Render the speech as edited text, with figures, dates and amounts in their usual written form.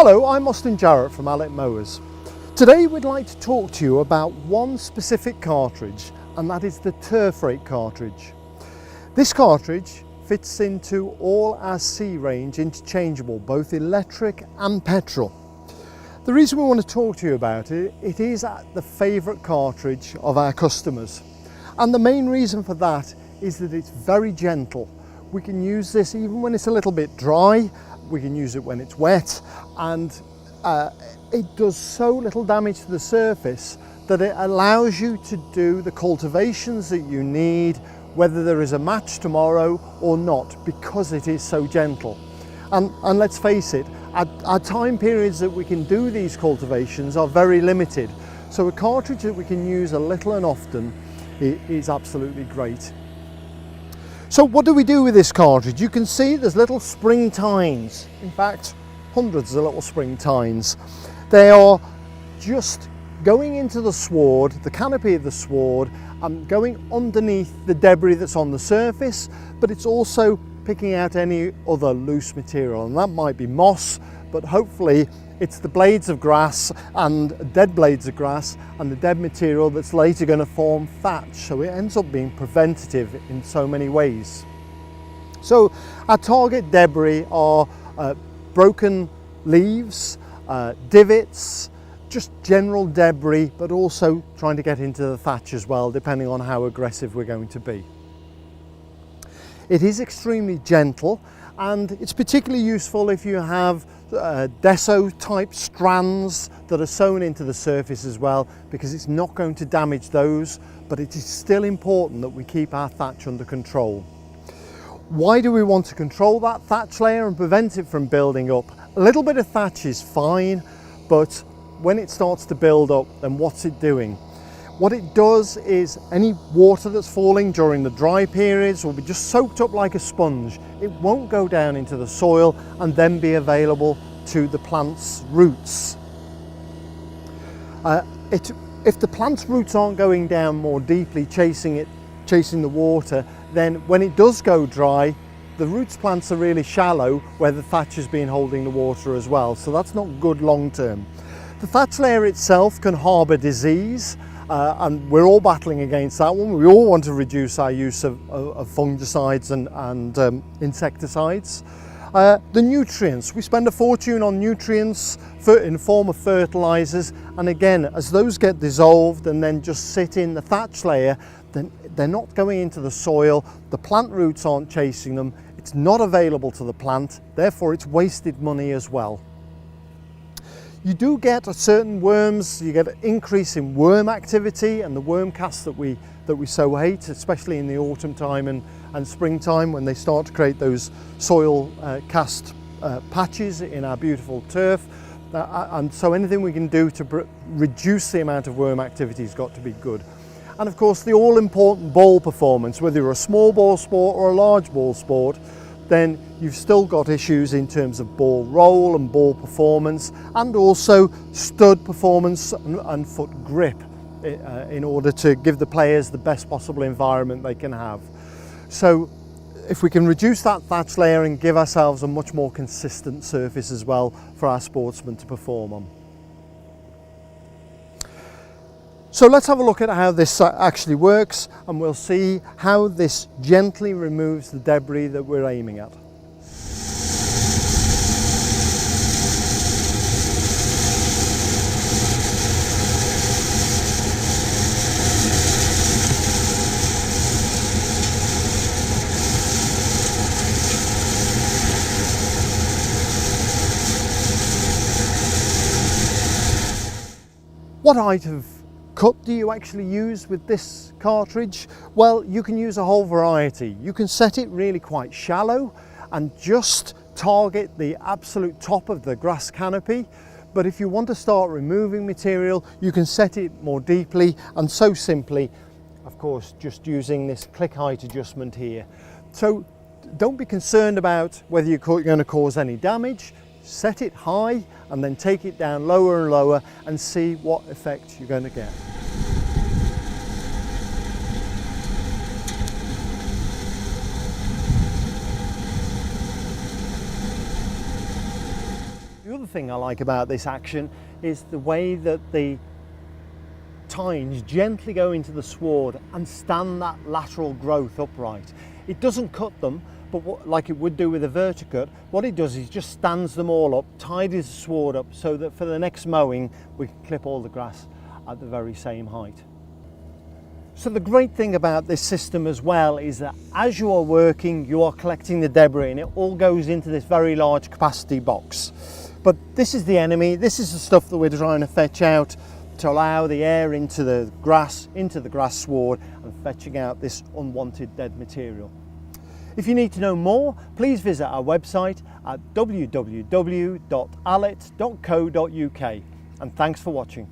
Hello, I'm Austin Jarrett from Allett Mowers. Today we'd like to talk to you about one specific cartridge, and that is the turf rake cartridge. This cartridge fits into all our C range interchangeable, both electric and petrol. The reason we want to talk to you about it, it is the favourite cartridge of our customers. And the main reason for that is that it's very gentle. We can use this even when it's a little bit dry. We can use it when it's wet, and it does so little damage to the surface that it allows you to do the cultivations that you need, whether there is a match tomorrow or not, because it is so gentle. And let's face it, our time periods that we can do these cultivations are very limited. So a cartridge that we can use a little and often is absolutely great. So what do we do with this cartridge? You can see there's little spring tines, in fact hundreds of little spring tines. They are just going into the sward, the canopy of the sward, and going underneath the debris that's on the surface, but it's also picking out any other loose material, and that might be moss, but hopefully it's the blades of grass and dead blades of grass and the dead material that's later going to form thatch, so it ends up being preventative in so many ways. So our target debris are broken leaves, divots, just general debris, but also trying to get into the thatch as well, depending on how aggressive we're going to be. It is extremely gentle, and it's particularly useful if you have deso type strands that are sewn into the surface as well, because it's not going to damage those, but it is still important that we keep our thatch under control. Why do we want to control that thatch layer and prevent it from building up? A little bit of thatch is fine, but when it starts to build up, then what's it doing? What it does is any water that's falling during the dry periods will be just soaked up like a sponge. It won't go down into the soil and then be available to the plant's roots. If the plant's roots aren't going down more deeply, chasing the water, then when it does go dry, the roots plants are really shallow where the thatch has been holding the water as well. So that's not good long term. The thatch layer itself can harbour disease. And we're all battling against that one. We all want to reduce our use of fungicides and insecticides. The nutrients, we spend a fortune on nutrients in the form of fertilisers, and again, as those get dissolved and then just sit in the thatch layer, then they're not going into the soil, the plant roots aren't chasing them, it's not available to the plant, therefore it's wasted money as well. You do get a certain worms, you get an increase in worm activity and the worm casts that we so hate, especially in the autumn time and springtime when they start to create those soil cast patches in our beautiful turf. And so anything we can do to reduce the amount of worm activity has got to be good. And of course the all-important ball performance, whether you're a small ball sport or a large ball sport, then you've still got issues in terms of ball roll and ball performance, and also stud performance and foot grip in order to give the players the best possible environment they can have. So if we can reduce that thatch layer and give ourselves a much more consistent surface as well for our sportsmen to perform on. So let's have a look at how this actually works, and we'll see how this gently removes the debris that we're aiming at. What height of cut do you actually use with this cartridge? Well, you can use a whole variety. You can set it really quite shallow and just target the absolute top of the grass canopy. But if you want to start removing material, you can set it more deeply, and so simply, of course, just using this click height adjustment here. So don't be concerned about whether you're going to cause any damage. Set it high and then take it down lower and lower and see what effect you're going to get. The other thing I like about this action is the way that the tines gently go into the sward and stand that lateral growth upright. It doesn't cut them, but like it would do with a verticut, what it does is just stands them all up, tidies the sward up so that for the next mowing we can clip all the grass at the very same height. So the great thing about this system as well is that as you are working, you are collecting the debris and it all goes into this very large capacity box. But this is the enemy, this is the stuff that we're trying to fetch out to allow the air into the grass sward and fetching out this unwanted dead material. If you need to know more, please visit our website at www.allett.co.uk, and thanks for watching.